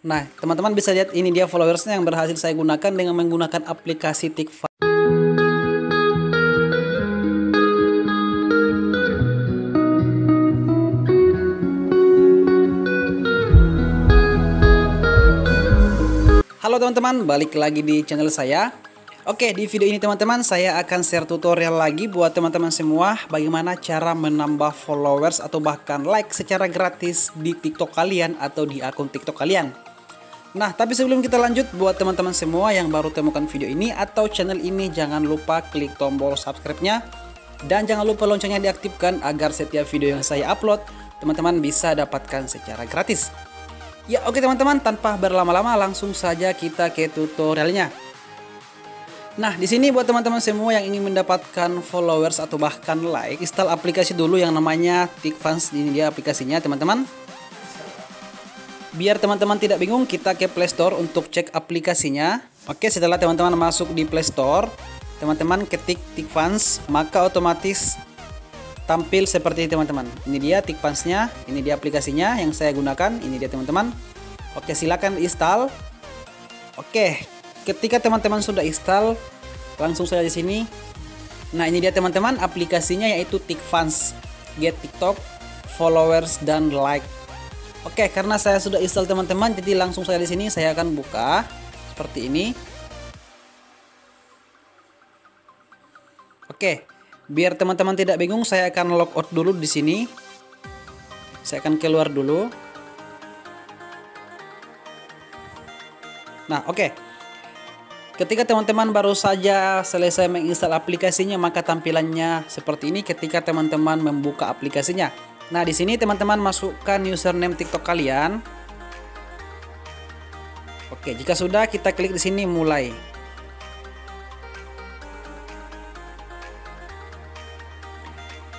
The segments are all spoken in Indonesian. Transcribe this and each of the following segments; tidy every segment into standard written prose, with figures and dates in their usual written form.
Nah, teman-teman bisa lihat ini dia followersnya yang berhasil saya gunakan dengan menggunakan aplikasi TikTok. Halo teman-teman, balik lagi di channel saya. Oke, di video ini teman-teman saya akan share tutorial lagi buat teman-teman semua bagaimana cara menambah followers atau bahkan like secara gratis di TikTok kalian atau di akun TikTok kalian. Nah, tapi sebelum kita lanjut, buat teman-teman semua yang baru temukan video ini atau channel ini, jangan lupa klik tombol subscribe-nya dan jangan lupa loncengnya diaktifkan agar setiap video yang saya upload teman-teman bisa dapatkan secara gratis. Ya, oke teman-teman, tanpa berlama-lama langsung saja kita ke tutorialnya. Nah, di sini buat teman-teman semua yang ingin mendapatkan followers atau bahkan like, install aplikasi dulu yang namanya TikFans. Ini dia aplikasinya, teman-teman. Biar teman-teman tidak bingung, kita ke Play Store untuk cek aplikasinya. Oke, setelah teman-teman masuk di Play Store, teman-teman ketik TikFans, maka otomatis tampil seperti ini teman-teman. Ini dia TikFans-nya, ini dia aplikasinya yang saya gunakan, ini dia teman-teman. Oke, silakan install. Oke, ketika teman-teman sudah install, langsung saja di sini. Nah, ini dia teman-teman aplikasinya, yaitu TikFans, Get TikTok, Followers dan Like. Oke, karena saya sudah install teman-teman, jadi langsung saya di sini saya akan buka seperti ini. Oke, biar teman-teman tidak bingung, saya akan logout dulu di sini. Saya akan keluar dulu. Nah, oke. Ketika teman-teman baru saja selesai menginstal aplikasinya, maka tampilannya seperti ini ketika teman-teman membuka aplikasinya. Nah, di sini teman-teman masukkan username TikTok kalian. Oke, jika sudah, kita klik di sini mulai.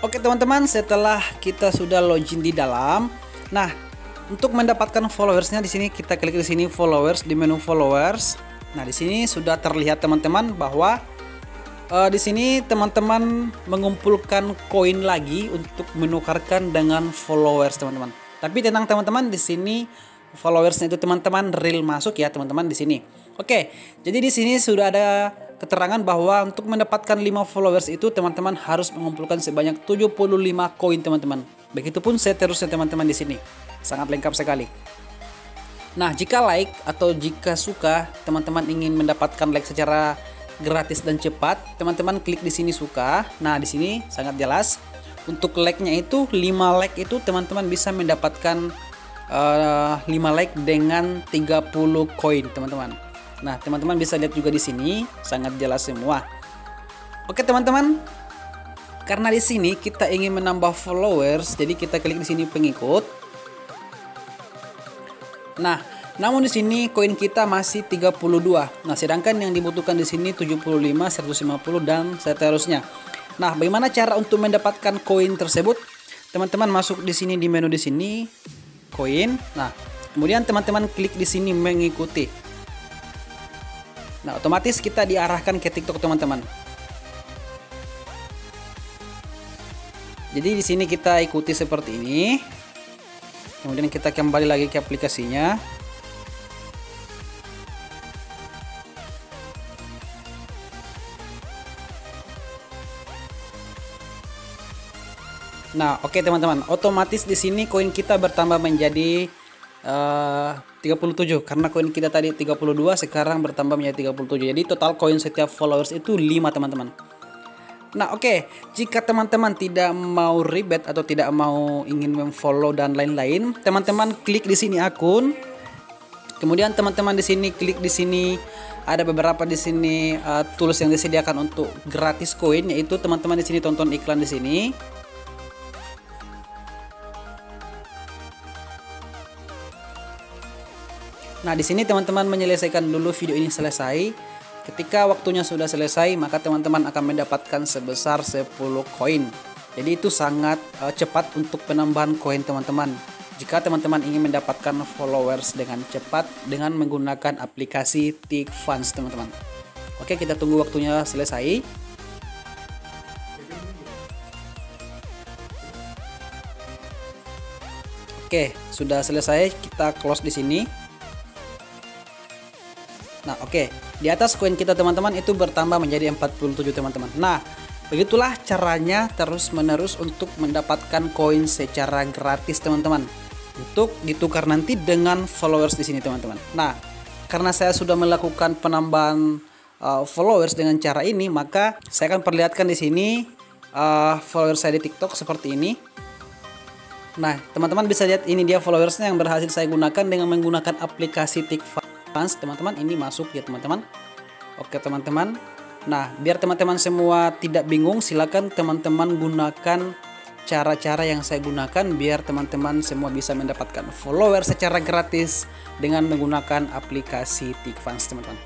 Oke teman-teman, setelah kita sudah login di dalam, nah untuk mendapatkan followersnya di sini kita klik di sini followers, di menu followers. Nah, di sini sudah terlihat teman-teman bahwa di sini teman-teman mengumpulkan koin lagi untuk menukarkan dengan followers teman-teman. Tapi tenang teman-teman, di sini followersnya itu teman-teman real masuk ya teman-teman di sini. Oke, jadi di sini sudah ada keterangan bahwa untuk mendapatkan 5 followers itu teman-teman harus mengumpulkan sebanyak 75 koin teman-teman. Begitupun seterusnya teman-teman di sini. Sangat lengkap sekali. Nah, jika like atau jika suka teman-teman ingin mendapatkan like secara gratis dan cepat, teman-teman klik di sini suka. Nah, di sini sangat jelas untuk like-nya itu 5 like itu teman-teman bisa mendapatkan 5 like dengan 30 koin teman-teman. Nah, teman-teman bisa lihat juga di sini sangat jelas semua. Oke teman-teman, karena di sini kita ingin menambah followers, jadi kita klik di sini pengikut. Nah, namun di sini koin kita masih 32. Nah, sedangkan yang dibutuhkan di sini 75, 150 dan seterusnya. Nah, bagaimana cara untuk mendapatkan koin tersebut? Teman-teman masuk di sini di menu di sini koin. Nah, kemudian teman-teman klik di sini mengikuti. Nah, otomatis kita diarahkan ke TikTok teman-teman. Jadi di sini kita ikuti seperti ini. Kemudian kita kembali lagi ke aplikasinya. Nah, oke teman-teman, otomatis di sini koin kita bertambah menjadi 37 karena koin kita tadi 32, sekarang bertambah menjadi 37. Jadi total koin setiap followers itu 5 teman-teman. Nah, oke, jika teman-teman tidak mau ribet atau tidak mau ingin memfollow dan lain-lain, teman-teman klik di sini akun. Kemudian teman-teman di sini klik di sini ada beberapa di sini tools yang disediakan untuk gratis koin, yaitu teman-teman di sini tonton iklan di sini. Nah, di sini teman-teman menyelesaikan dulu video ini selesai. Ketika waktunya sudah selesai, maka teman-teman akan mendapatkan sebesar 10 koin. Jadi itu sangat cepat untuk penambahan koin teman-teman. Jika teman-teman ingin mendapatkan followers dengan cepat dengan menggunakan aplikasi TikFans teman-teman. Oke, kita tunggu waktunya selesai. Oke, sudah selesai, kita close di sini. Nah, oke. Di atas koin kita teman-teman itu bertambah menjadi 47 teman-teman. Nah, begitulah caranya terus-menerus untuk mendapatkan koin secara gratis teman-teman. Untuk ditukar nanti dengan followers di sini teman-teman. Nah, karena saya sudah melakukan penambahan followers dengan cara ini, maka saya akan perlihatkan di sini followers saya di TikTok seperti ini. Nah, teman-teman bisa lihat ini dia followersnya yang berhasil saya gunakan dengan menggunakan aplikasi TikFans, teman-teman. Ini masuk ya, teman-teman. Oke, teman-teman. Nah, biar teman-teman semua tidak bingung, silakan teman-teman gunakan cara-cara yang saya gunakan biar teman-teman semua bisa mendapatkan followers secara gratis dengan menggunakan aplikasi TikFans, teman-teman.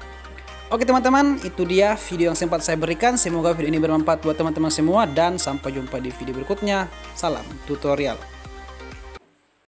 Oke teman-teman, itu dia video yang sempat saya berikan. Semoga video ini bermanfaat buat teman-teman semua dan sampai jumpa di video berikutnya. Salam tutorial.